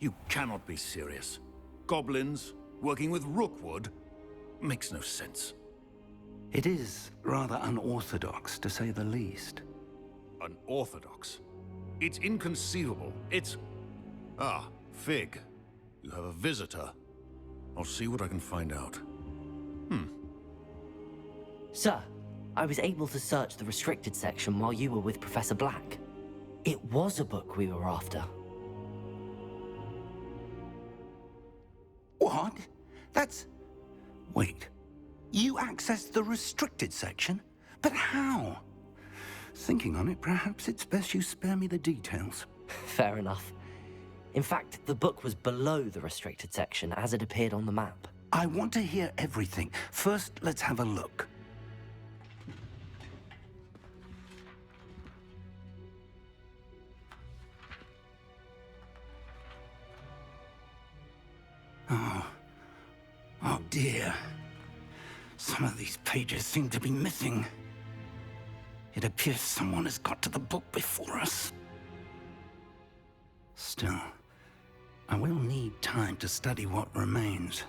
You cannot be serious. Goblins working with Rookwood makes no sense. It is rather unorthodox, to say the least. Unorthodox? It's inconceivable. It's... Ah, Fig. You have a visitor. I'll see what I can find out. Sir, I was able to search the restricted section while you were with Professor Black. It was a book we were after. What? That's... Wait. You accessed the restricted section? But how? Thinking on it, perhaps it's best you spare me the details. Fair enough. In fact, the book was below the restricted section as it appeared on the map. I want to hear everything. First, let's have a look. Oh dear. Some of these pages seem to be missing. It appears someone has got to the book before us. Still, I will need time to study what remains.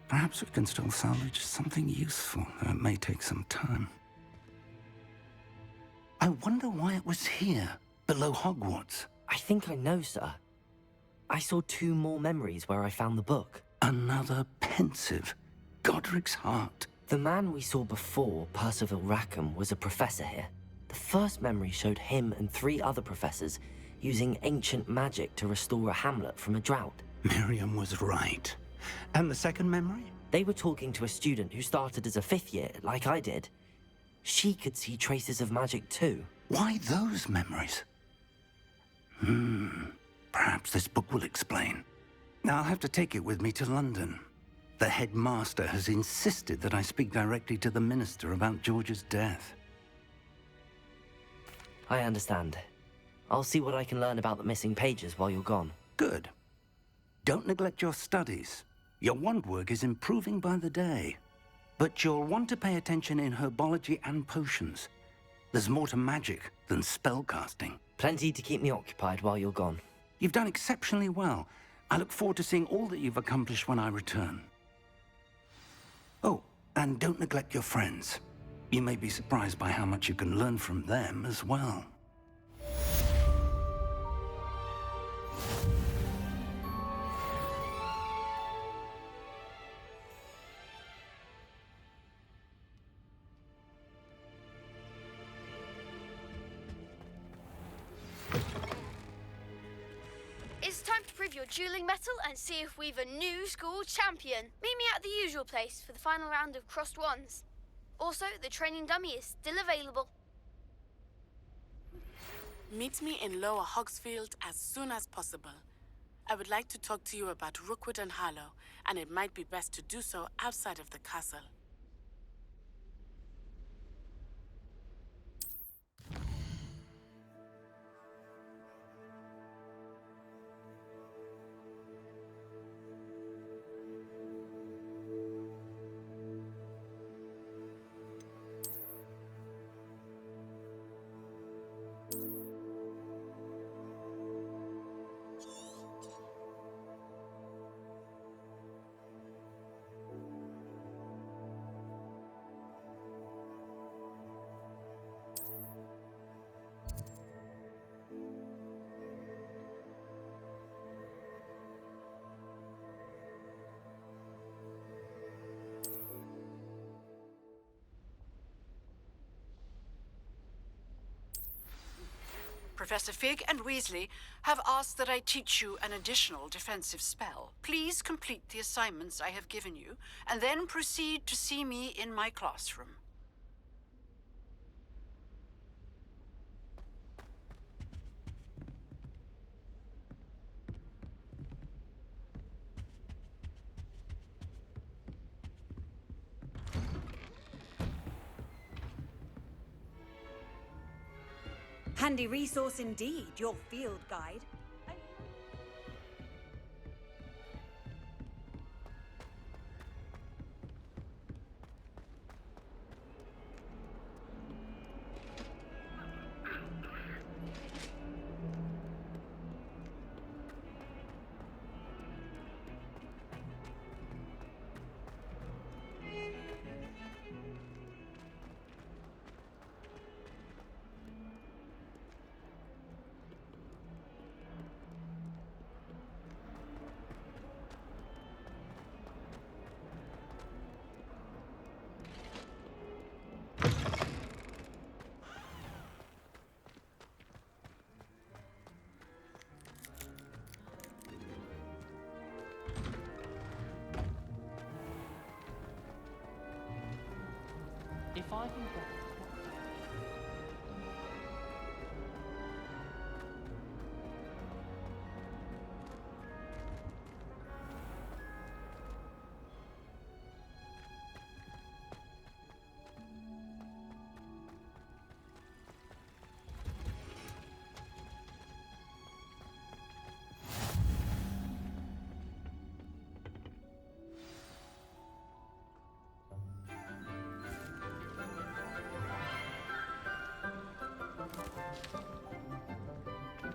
Perhaps we can still salvage something useful, though it may take some time. I wonder why it was here, below Hogwarts. I think I know, sir. I saw 2 more memories where I found the book. Another pensive. Godric's heart. The man we saw before, Percival Rackham, was a professor here. The first memory showed him and 3 other professors using ancient magic to restore a hamlet from a drought. Miriam was right. And the second memory? They were talking to a student who started as a 5th year, like I did. She could see traces of magic too. Why those memories? Perhaps this book will explain. Now I'll have to take it with me to London. The headmaster has insisted that I speak directly to the minister about George's death. I understand. I'll see what I can learn about the missing pages while you're gone. Good. Don't neglect your studies. Your wand work is improving by the day. But you'll want to pay attention in herbology and potions. There's more to magic than spellcasting. Plenty to keep me occupied while you're gone. You've done exceptionally well. I look forward to seeing all that you've accomplished when I return. Oh, and don't neglect your friends. You may be surprised by how much you can learn from them as well. It's time to prove your dueling mettle and see if we've a new school champion. Meet me at the usual place for the final round of crossed wands. Also, the training dummy is still available. Meet me in Lower Hogsfield as soon as possible. I would like to talk to you about Rookwood and Harlow, and it might be best to do so outside of the castle. Professor Fig and Weasley have asked that I teach you an additional defensive spell. Please complete the assignments I have given you, and then proceed to see me in my classroom. Handy resource indeed, your field guide.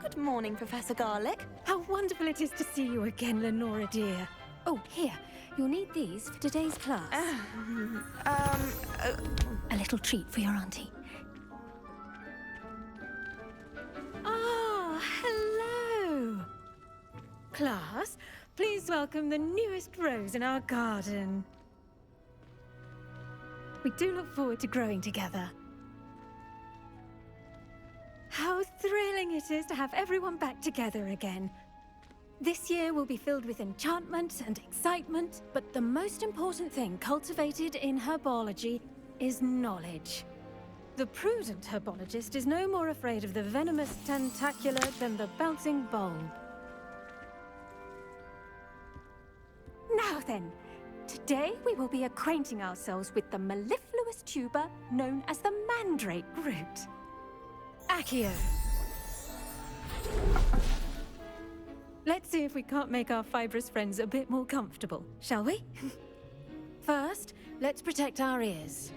Good morning, Professor Garlick. How wonderful it is to see you again, Lenora dear. Oh, here. You'll need these for today's class. A little treat for your auntie. Ah, hello. Class, please welcome the newest rose in our garden. We do look forward to growing together. How thrilling it is to have everyone back together again. This year will be filled with enchantment and excitement, but the most important thing cultivated in herbology is knowledge. The prudent herbologist is no more afraid of the venomous tentacular than the bouncing bulb. Now then, today we will be acquainting ourselves with the mellifluous tuber known as the mandrake root. Accio. Let's see if we can't make our fibrous friends a bit more comfortable, shall we? First, let's protect our ears.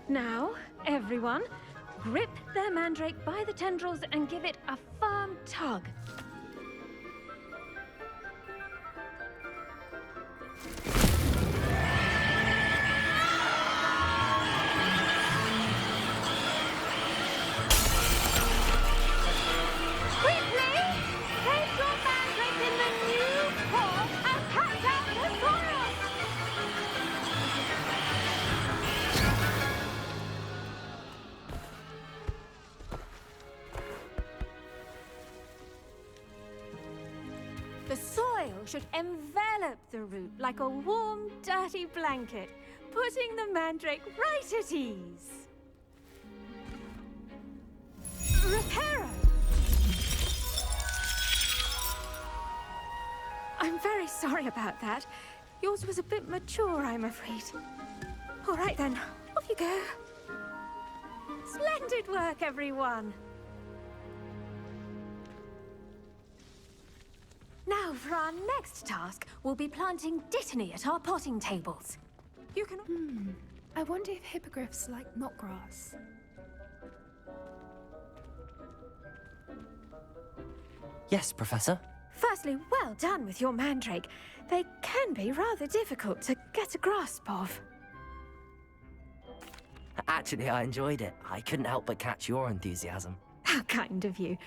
Now, everyone, grip their mandrake by the tendrils and give it a firm tug. The soil should envelop the root like a warm, dirty blanket, putting the mandrake right at ease. Reparo! I'm very sorry about that. Yours was a bit mature, I'm afraid. All right then, off you go. Splendid work, everyone! Now, for our next task, we'll be planting dittany at our potting tables. You can... I wonder if hippogriffs like knotgrass. Yes, Professor. Firstly, well done with your mandrake. They can be rather difficult to get a grasp of. Actually, I enjoyed it. I couldn't help but catch your enthusiasm. How kind of you.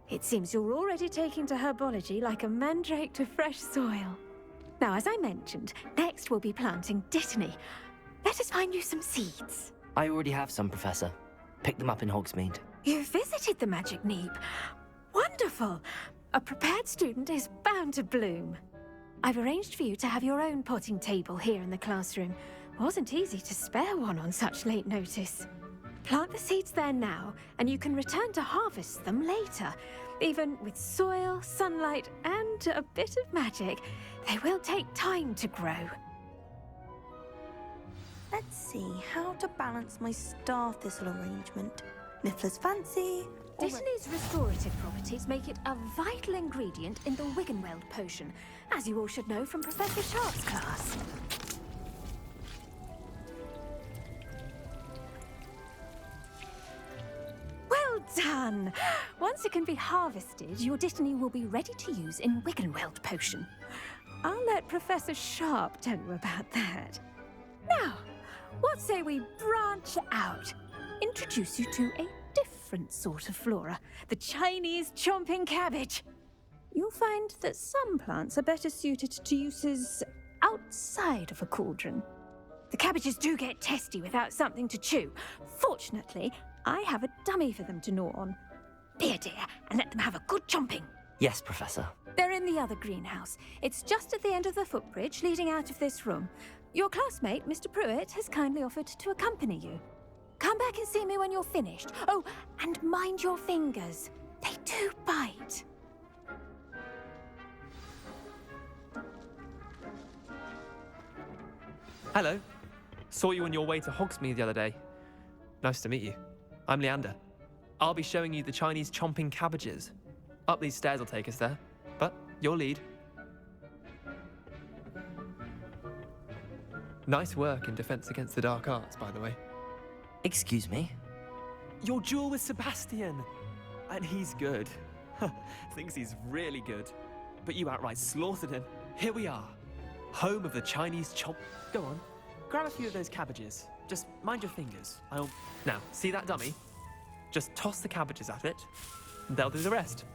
It seems you're already taking to herbology like a mandrake to fresh soil. Now, as I mentioned, next we'll be planting dittany. Let us find you some seeds. I already have some, Professor. Picked them up in Hogsmeade. You visited the Magic Neep. Wonderful! A prepared student is bound to bloom. I've arranged for you to have your own potting table here in the classroom. Wasn't easy to spare one on such late notice. Plant the seeds there now, and you can return to harvest them later. Even with soil, sunlight, and a bit of magic, they will take time to grow. Let's see how to balance my star thistle arrangement. Niffler's fancy. Dittany's restorative properties make it a vital ingredient in the Wiggenweld potion, as you all should know from Professor Sharp's class. Well done! Once it can be harvested, your dittany will be ready to use in Wiggenweld potion. I'll let Professor Sharp tell you about that. Now, what say we branch out? Introduce you to a different sort of flora, the Chinese chomping cabbage. You'll find that some plants are better suited to uses outside of a cauldron. The cabbages do get testy without something to chew. Fortunately, I have a dummy for them to gnaw on. Be a dear and let them have a good chomping. Yes, Professor. They're in the other greenhouse. It's just at the end of the footbridge leading out of this room. Your classmate, Mr. Pruitt, has kindly offered to accompany you. Come back and see me when you're finished. Oh, and mind your fingers. They do bite. Hello. Saw you on your way to Hogsmeade the other day. Nice to meet you. I'm Leander. I'll be showing you the Chinese chomping cabbages. Up these stairs will take us there, but your lead. Nice work in Defense Against the Dark Arts, by the way. Excuse me? Your duel with Sebastian! And he's good. Thinks he's really good. But you outright slaughtered him. Here we are. Home of the Chinese chomp... Go on. Grab a few of those cabbages. Just mind your fingers. Now, see that dummy? Just toss the cabbages at it, and they'll do the rest.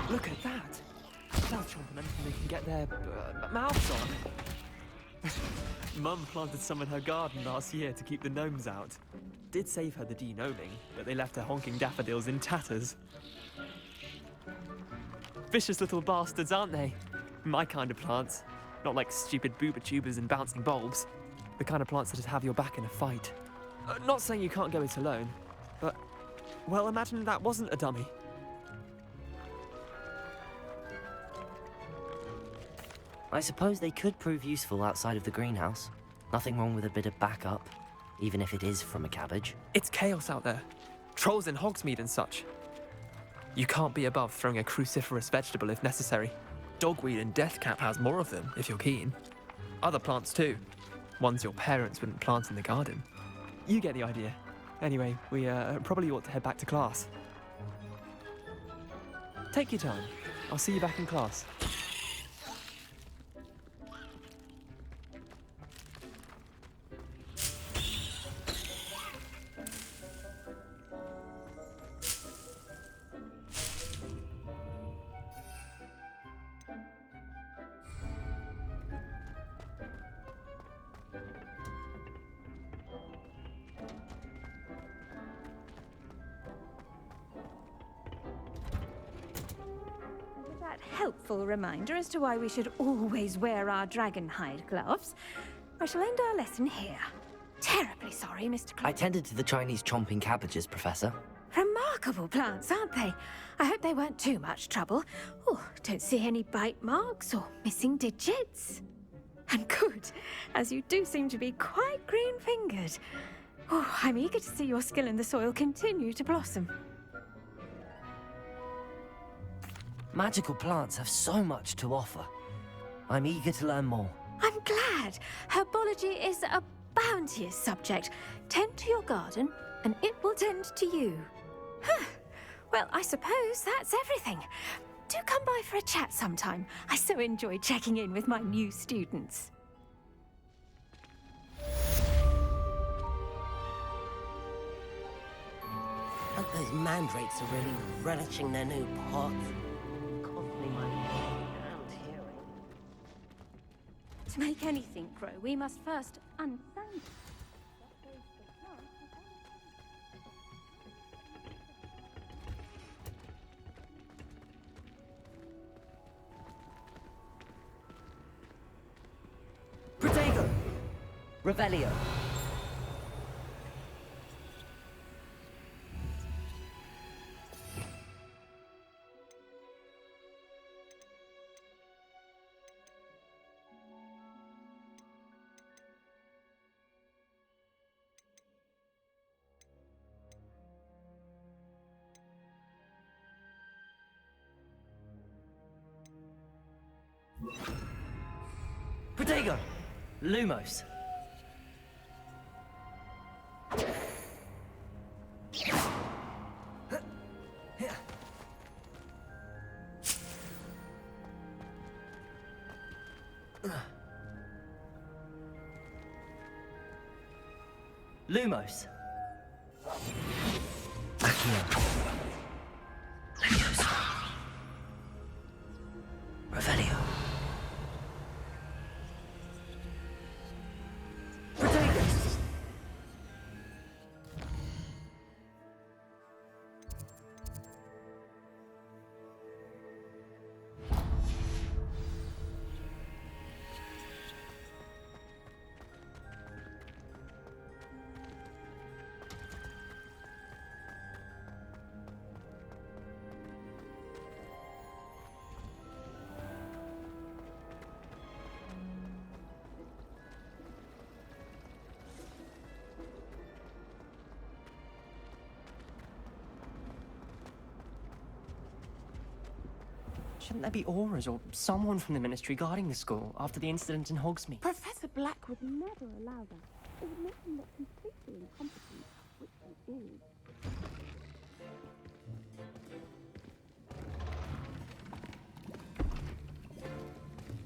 Look at that! They'll chomp on anything they can get their mouths on. Mum planted some in her garden last year to keep the gnomes out. Did save her the de-gnoming, but they left her honking daffodils in tatters. Vicious little bastards, aren't they? My kind of plants. Not like stupid booba tubers and bouncing bulbs. The kind of plants that'd have your back in a fight. Not saying you can't go it alone, but... Well, imagine that wasn't a dummy. I suppose they could prove useful outside of the greenhouse. Nothing wrong with a bit of backup, even if it is from a cabbage. It's chaos out there. Trolls in Hogsmeade and such. You can't be above throwing a cruciferous vegetable if necessary. Dogweed and deathcap has more of them, if you're keen. Other plants too. Ones your parents wouldn't plant in the garden. You get the idea. Anyway, we probably ought to head back to class. Take your time. I'll see you back in class. Helpful reminder as to why we should always wear our dragon hide gloves. I shall end our lesson here. Terribly sorry, Mr. I tended to the Chinese chomping cabbages, Professor. Remarkable plants, aren't they? I hope they weren't too much trouble. Oh, don't see any bite marks or missing digits. And good, as you do seem to be quite green-fingered. Oh, I'm eager to see your skill in the soil continue to blossom. Magical plants have so much to offer. I'm eager to learn more. I'm glad. Herbology is a bounteous subject. Tend to your garden, and it will tend to you. Huh. Well, I suppose that's everything. Do come by for a chat sometime. I so enjoy checking in with my new students. Hope those mandrakes are really relishing their new pot. Constantly my and hearing. To make anything grow, we must first unsand it. Protego! Revelio! Protego! Lumos. Lumos. Accio. Leviosa. Revelio. Protagus. Shouldn't there be auras or someone from the Ministry guarding the school after the incident in Hogsmeade? Professor Black would never allow that. It would make him look completely incompetent, which he is.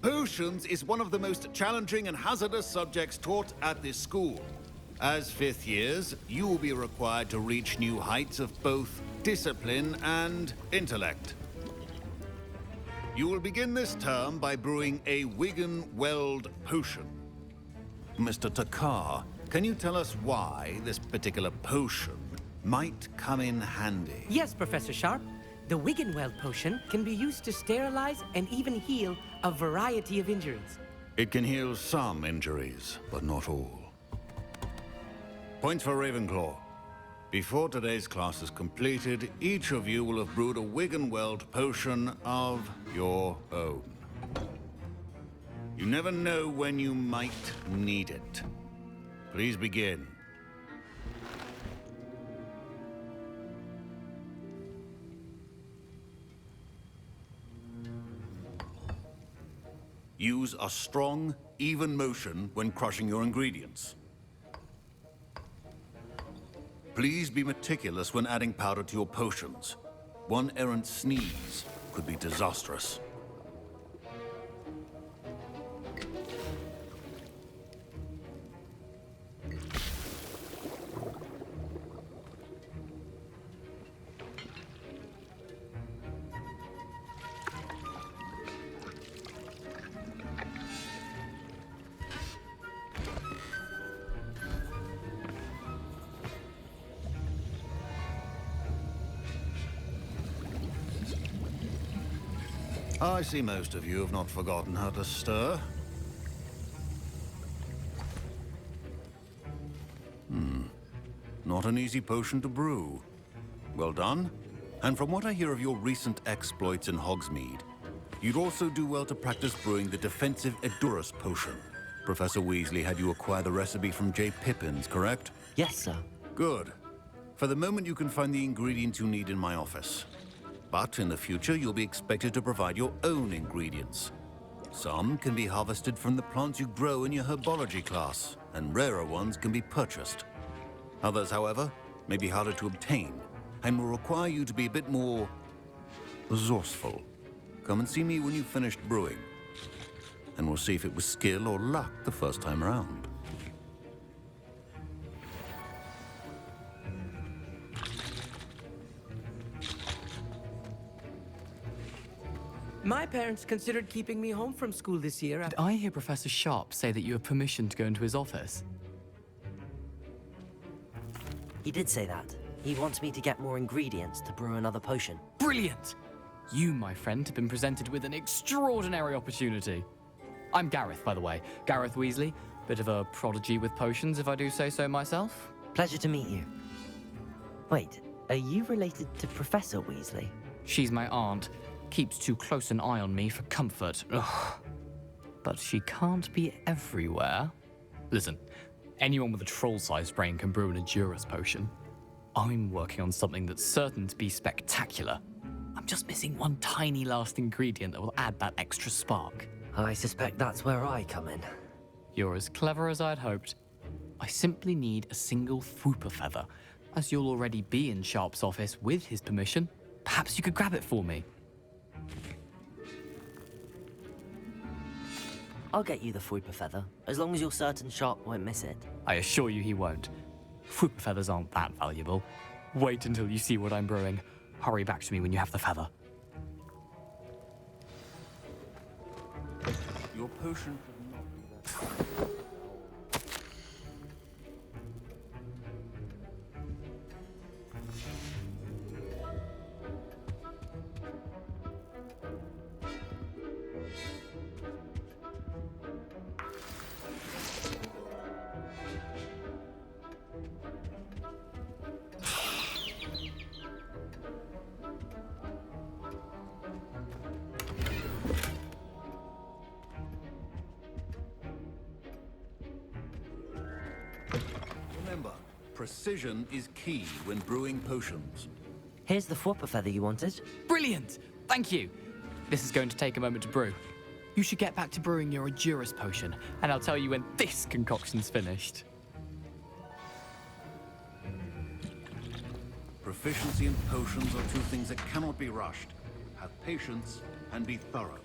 Potions is one of the most challenging and hazardous subjects taught at this school. As fifth years, you will be required to reach new heights of both discipline and intellect. You will begin this term by brewing a Wigan-Weld potion. Mr. Takar, can you tell us why this particular potion might come in handy? Yes, Professor Sharp. The Wigan-Weld potion can be used to sterilize and even heal a variety of injuries. It can heal some injuries, but not all. Points for Ravenclaw. Before today's class is completed, each of you will have brewed a Wigan-Weld potion of your own. You never know when you might need it. Please begin. Use a strong, even motion when crushing your ingredients. Please be meticulous when adding powder to your potions. One errant sneeze could be disastrous. I see most of you have not forgotten how to stir. Not an easy potion to brew. Well done. And from what I hear of your recent exploits in Hogsmeade, you'd also do well to practice brewing the defensive Edurus potion. Professor Weasley had you acquire the recipe from J. Pippins, correct? Yes, sir. Good. For the moment, you can find the ingredients you need in my office. But in the future, you'll be expected to provide your own ingredients. Some can be harvested from the plants you grow in your herbology class, and rarer ones can be purchased. Others, however, may be harder to obtain, and will require you to be a bit more resourceful. Come and see me when you've finished brewing, and we'll see if it was skill or luck the first time around. My parents considered keeping me home from school this year. Did I hear Professor Sharp say that you have permission to go into his office? He did say that. He wants me to get more ingredients to brew another potion. Brilliant! You, my friend, have been presented with an extraordinary opportunity. I'm Gareth, by the way. Gareth Weasley. Bit of a prodigy with potions, if I do say so myself. Pleasure to meet you. Wait, are you related to Professor Weasley? She's my aunt. Keeps too close an eye on me for comfort. Ugh. But she can't be everywhere. Listen, anyone with a troll-sized brain can brew an Edurus potion. I'm working on something that's certain to be spectacular. I'm just missing one tiny last ingredient that will add that extra spark. I suspect that's where I come in. You're as clever as I'd hoped. I simply need a single Fwooper feather. As you'll already be in Sharp's office with his permission, perhaps you could grab it for me. I'll get you the Fwooper feather, as long as you're certain Sharp won't miss it. I assure you he won't. Fwooper feathers aren't that valuable. Wait until you see what I'm brewing. Hurry back to me when you have the feather. Your potion should not be that. Remember, precision is key when brewing potions. Here's the Fwooper feather you wanted. Brilliant! Thank you! This is going to take a moment to brew. You should get back to brewing your Adurus potion, and I'll tell you when this concoction's finished. Proficiency in potions are two things that cannot be rushed. Have patience and be thorough.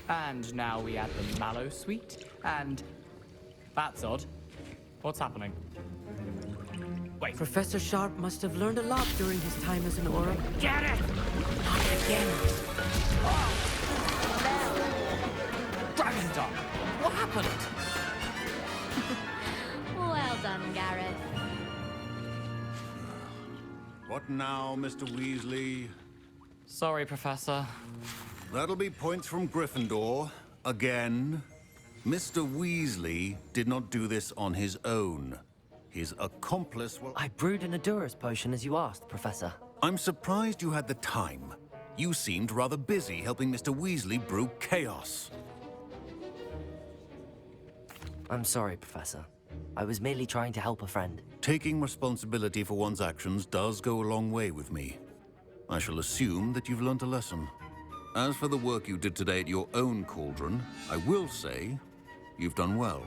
And now we add the mallow sweet, and... That's odd. What's happening? Wait. Professor Sharp must have learned a lot during his time as an Aura. Get it! Not again! Dragon Dog! What happened? Well done, Gareth. What now, Mr. Weasley? Sorry, Professor. That'll be points from Gryffindor. Again. Mr. Weasley did not do this on his own. His accomplice will... I brewed an Adurus potion as you asked, Professor. I'm surprised you had the time. You seemed rather busy helping Mr. Weasley brew chaos. I'm sorry, Professor. I was merely trying to help a friend. Taking responsibility for one's actions does go a long way with me. I shall assume that you've learnt a lesson. As for the work you did today at your own cauldron, I will say you've done well.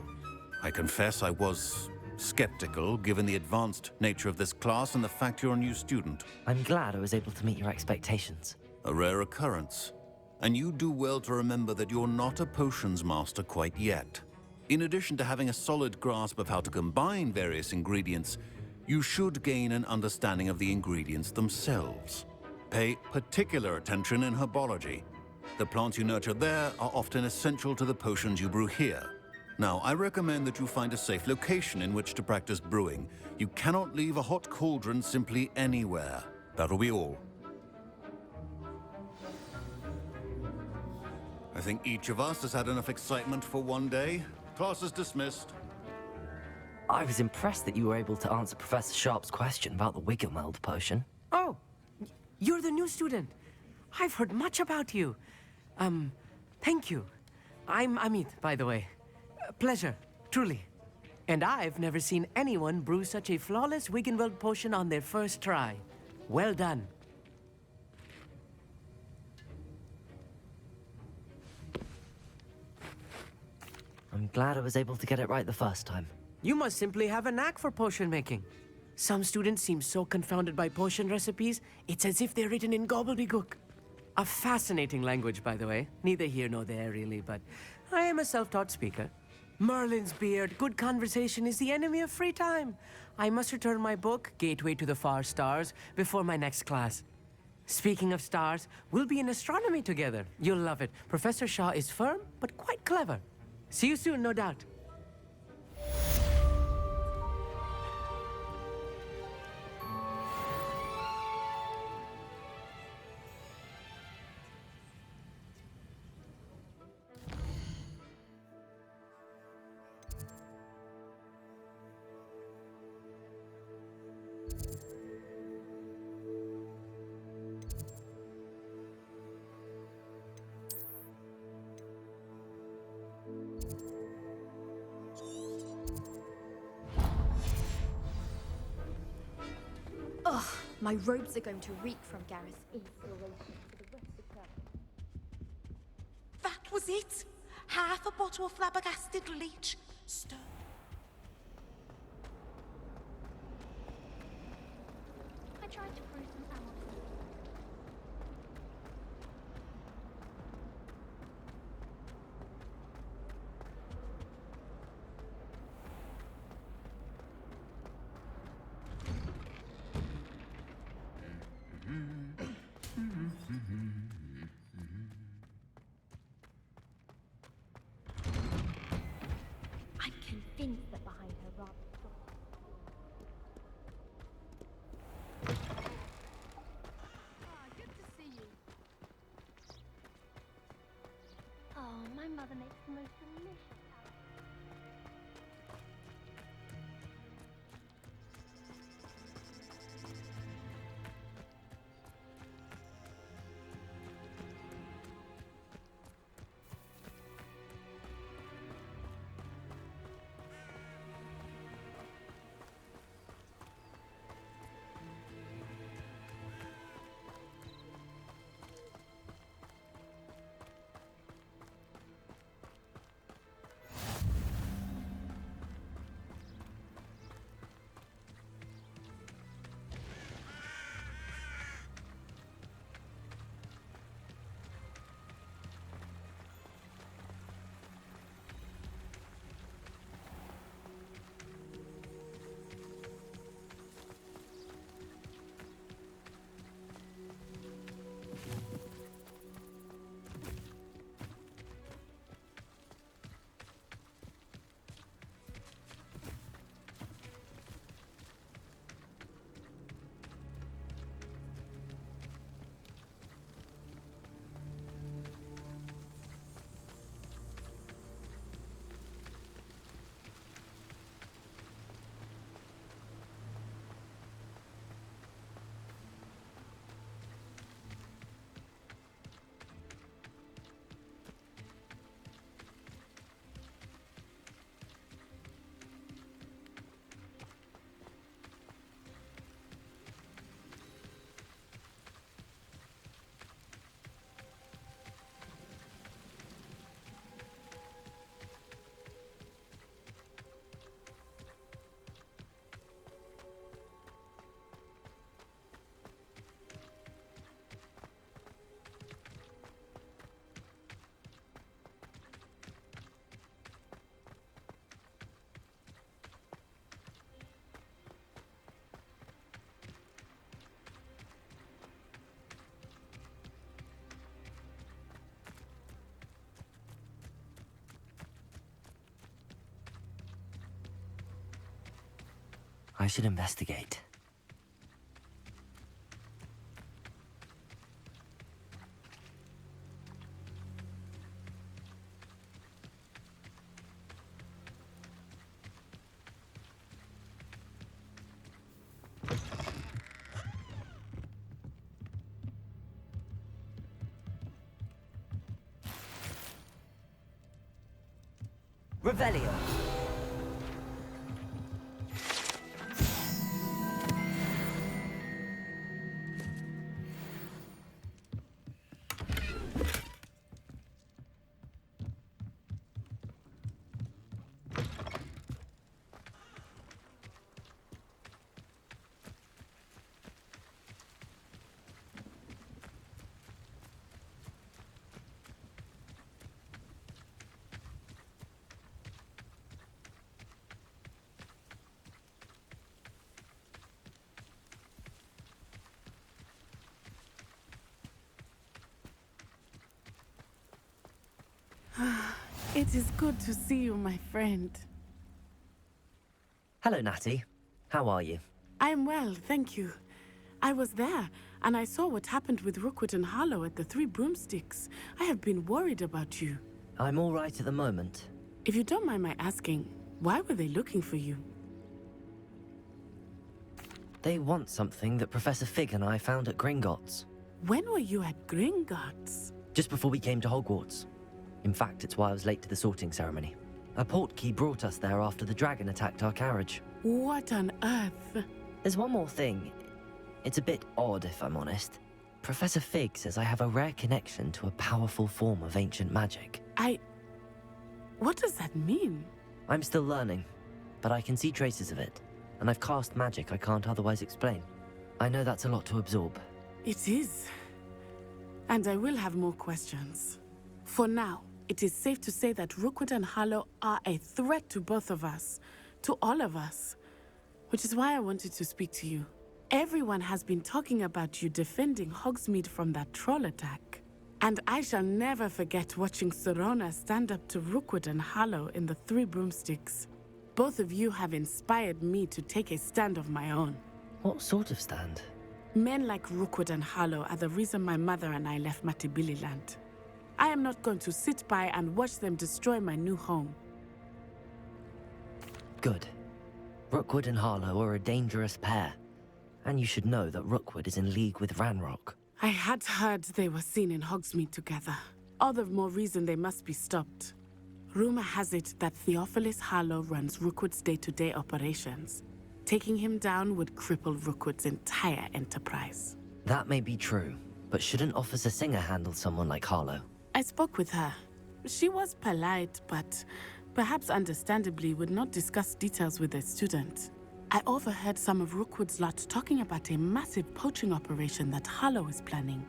I confess I was skeptical, given the advanced nature of this class and the fact you're a new student. I'm glad I was able to meet your expectations. A rare occurrence. And you do well to remember that you're not a potions master quite yet. In addition to having a solid grasp of how to combine various ingredients, you should gain an understanding of the ingredients themselves. Pay particular attention in herbology. The plants you nurture there are often essential to the potions you brew here. Now, I recommend that you find a safe location in which to practice brewing. You cannot leave a hot cauldron simply anywhere. That'll be all. I think each of us has had enough excitement for one day. Class is dismissed. I was impressed that you were able to answer Professor Sharp's question about the Wiggenweld potion. Oh, you're the new student. I've heard much about you. Thank you. I'm Amit, by the way. Pleasure, truly. And I've never seen anyone brew such a flawless Wiggenweld potion on their first try. Well done. I'm glad I was able to get it right the first time. You must simply have a knack for potion making. Some students seem so confounded by potion recipes, it's as if they're written in gobbledygook. A fascinating language, by the way. Neither here nor there, really, but I am a self-taught speaker. Merlin's beard, good conversation is the enemy of free time. I must return my book, Gateway to the Far Stars, before my next class. Speaking of stars, we'll be in astronomy together. You'll love it. Professor Shaw is firm, but quite clever. See you soon, no doubt. Ugh, my robes are going to reek from Gareth's inspiration for the rest of time. That was it. Half a bottle of flabbergasted leech. Stir. I tried to prove them out. I'm convinced that behind her rather Good to see you. Oh, my mother makes the most delicious. I should investigate. Revelio. It is good to see you, my friend. Hello, Natty. How are you? I'm well, thank you. I was there, and I saw what happened with Rookwood and Harlow at the Three Broomsticks. I have been worried about you. I'm all right at the moment. If you don't mind my asking, why were they looking for you? They want something that Professor Fig and I found at Gringotts. When were you at Gringotts? Just before we came to Hogwarts. In fact, it's why I was late to the sorting ceremony. A portkey brought us there after the dragon attacked our carriage. What on earth? There's one more thing. It's a bit odd, if I'm honest. Professor Fig says I have a rare connection to a powerful form of ancient magic. What does that mean? I'm still learning, but I can see traces of it. And I've cast magic I can't otherwise explain. I know that's a lot to absorb. It is. And I will have more questions. For now, it is safe to say that Rookwood and Harlow are a threat to both of us. To all of us. Which is why I wanted to speak to you. Everyone has been talking about you defending Hogsmeade from that troll attack. And I shall never forget watching Serona stand up to Rookwood and Harlow in the Three Broomsticks. Both of you have inspired me to take a stand of my own. What sort of stand? Men like Rookwood and Harlow are the reason my mother and I left Matibililand. I am not going to sit by and watch them destroy my new home. Good. Rookwood and Harlow are a dangerous pair. And you should know that Rookwood is in league with Ranrock. I had heard they were seen in Hogsmeade together. All the more reason they must be stopped. Rumor has it that Theophilus Harlow runs Rookwood's day-to-day operations. Taking him down would cripple Rookwood's entire enterprise. That may be true, but shouldn't Officer Singer handle someone like Harlow? I spoke with her. She was polite, but perhaps understandably would not discuss details with a student. I overheard some of Rookwood's lot talking about a massive poaching operation that Harlow is planning.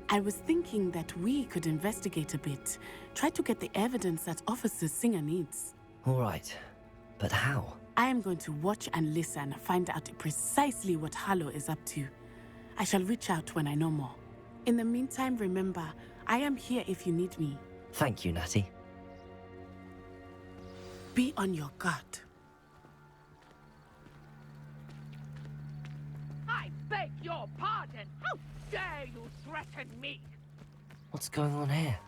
I was thinking that we could investigate a bit, try to get the evidence that Officer Singer needs. All right, but how? I am going to watch and listen, find out precisely what Harlow is up to. I shall reach out when I know more. In the meantime, remember, I am here if you need me. Thank you, Natty. Be on your guard. I beg your pardon! How dare you threaten me? What's going on here?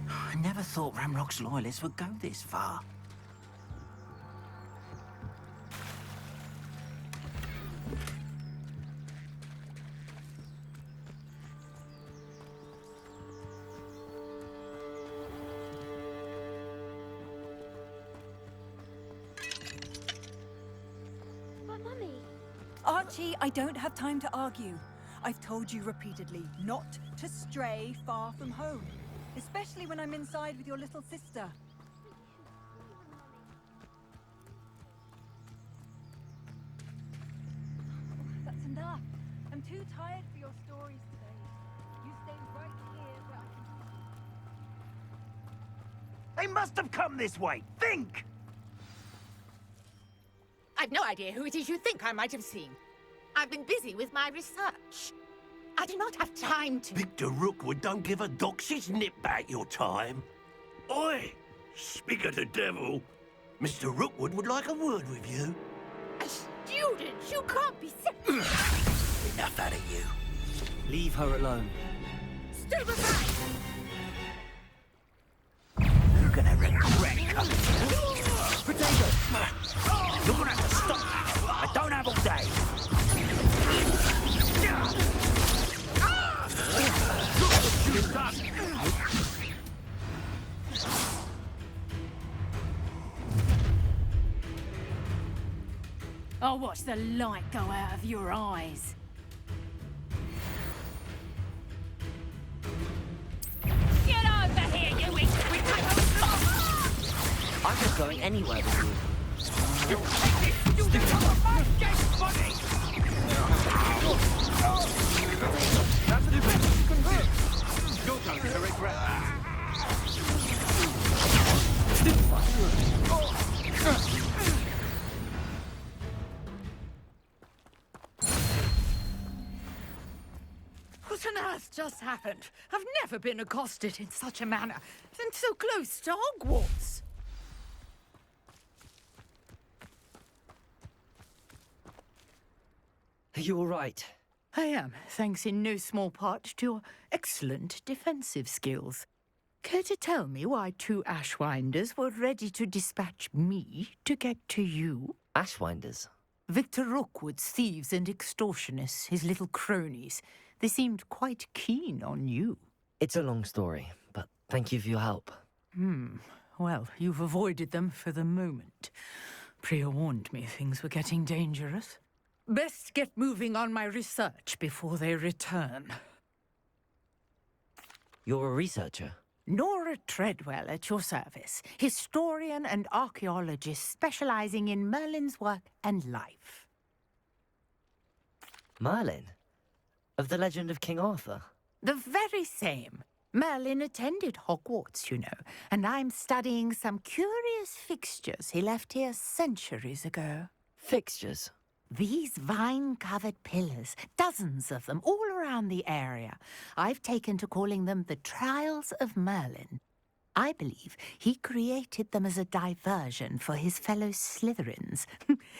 I never thought Ranrock's loyalists would go this far. Archie, I don't have time to argue. I've told you repeatedly not to stray far from home, especially when I'm inside with your little sister. That's enough. I'm too tired for your stories today. You stay right here where I can... They must have come this way. Think! I've no idea who it is you think I might have seen. I've been busy with my research. I do not have time to... Victor Rookwood don't give a doxy's nip back your time. Oi! Speak of the devil. Mr. Rookwood would like a word with you. A student? You can't be Enough out of you. Leave her alone. Still aside! You're gonna regret coming here. Potato! You're gonna have to stop that. I don't have all day. I'll watch the light go out of your eyes. Get over here, you weak I'm not going anywhere with you. You take this stupid my dead body! That's the best you can do. You're going to regret that. What on earth just happened? I've never been accosted in such a manner, and so close to Hogwarts. Are you all right? I am, thanks in no small part to your excellent defensive skills. Care to tell me why 2 Ashwinders were ready to dispatch me to get to you? Ashwinders? Victor Rookwood's thieves and extortionists, his little cronies. They seemed quite keen on you. It's a long story, but thank you for your help. Well, you've avoided them for the moment. Priya warned me things were getting dangerous. Best get moving on my research before they return. You're a researcher? Nora Treadwell at your service, historian and archaeologist specializing in Merlin's work and life. Merlin? Of the legend of King Arthur? The very same. Merlin attended Hogwarts, you know, and I'm studying some curious fixtures he left here centuries ago. Fixtures? These vine-covered pillars, dozens of them, all around the area. I've taken to calling them the Trials of Merlin. I believe he created them as a diversion for his fellow Slytherins.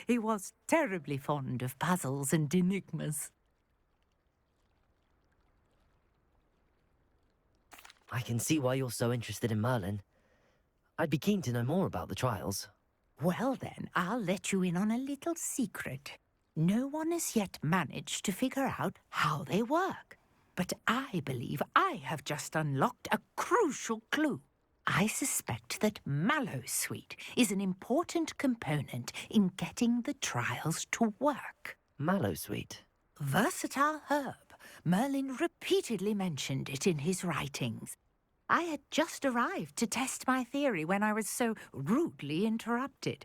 He was terribly fond of puzzles and enigmas. I can see why you're so interested in Merlin. I'd be keen to know more about the trials. Well then, I'll let you in on a little secret. No one has yet managed to figure out how they work. But I believe I have just unlocked a crucial clue. I suspect that Mallowsweet is an important component in getting the trials to work. Mallowsweet? Versatile herb. Merlin repeatedly mentioned it in his writings. I had just arrived to test my theory when I was so rudely interrupted.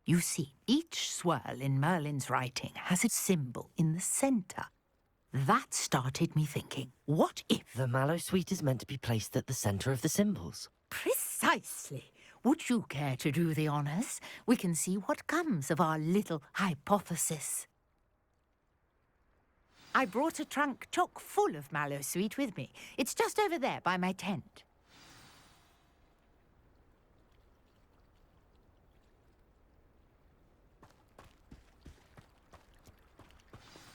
You see, each swirl in Merlin's writing has a symbol in the center. That started me thinking, what if... The Mallowsweet is meant to be placed at the center of the symbols. Precisely. Would you care to do the honors? We can see what comes of our little hypothesis. I brought a trunk chock full of Mallowsweet with me. It's just over there by my tent.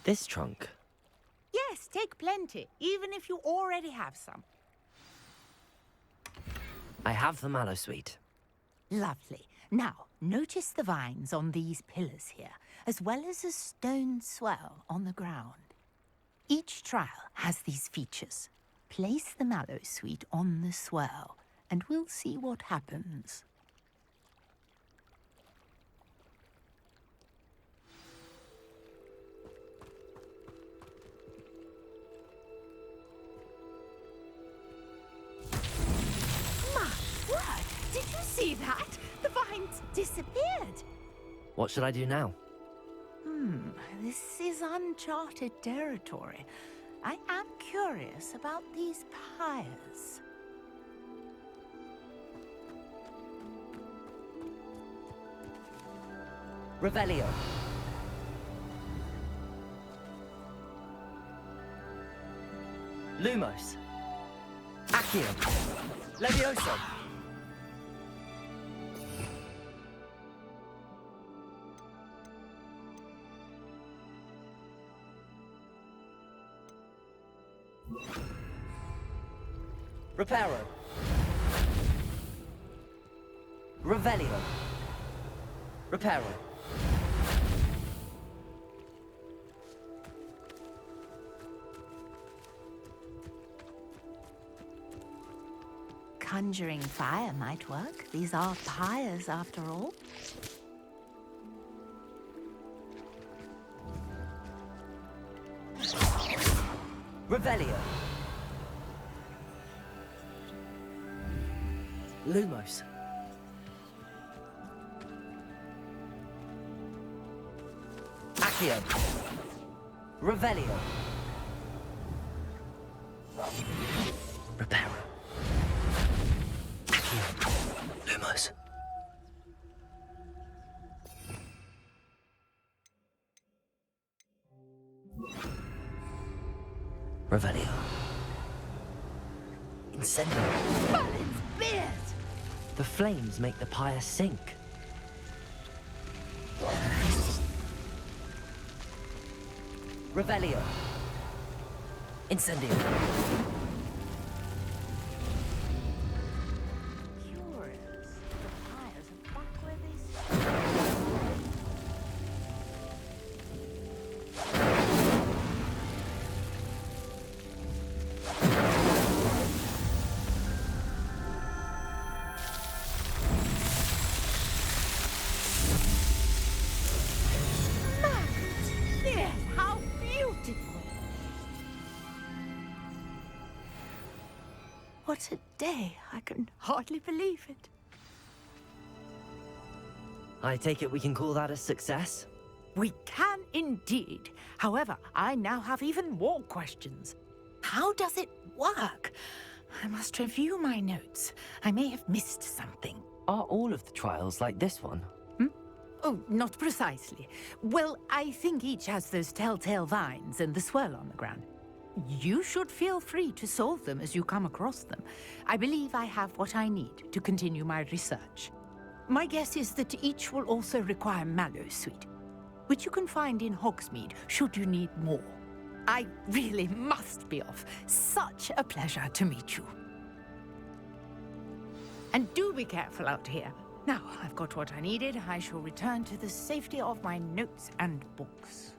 This trunk? Yes, take plenty, even if you already have some. I have the Mallowsweet. Lovely. Now, notice the vines on these pillars here, as well as a stone swell on the ground. Each trial has these features. Place the Mallowsweet on the swirl, and we'll see what happens. My word! Did you see that? The vines disappeared. What should I do now? This is uncharted territory. I am curious about these pyres. Revelio. Lumos. Accio. Levioso. Reparo. Revelio. Reparo. Conjuring fire might work. These are pyres, after all. Revelio. Lumos. Accio. Revelio. Reparo. Accio. Lumos. Revelio. Incendio. Merlin's beard! The flames make the pyre sink. Revelio. Incendio. Curious. The pyres are back where they started. Yes, how beautiful! What a day. I can hardly believe it. I take it we can call that a success? We can indeed. However, I now have even more questions. How does it work? I must review my notes. I may have missed something. Are all of the trials like this one? Oh, not precisely. Well, I think each has those telltale vines and the swirl on the ground. You should feel free to solve them as you come across them. I believe I have what I need to continue my research. My guess is that each will also require mallow sweet, which you can find in Hogsmeade should you need more. I really must be off. Such a pleasure to meet you. And do be careful out here. Now, I've got what I needed. I shall return to the safety of my notes and books.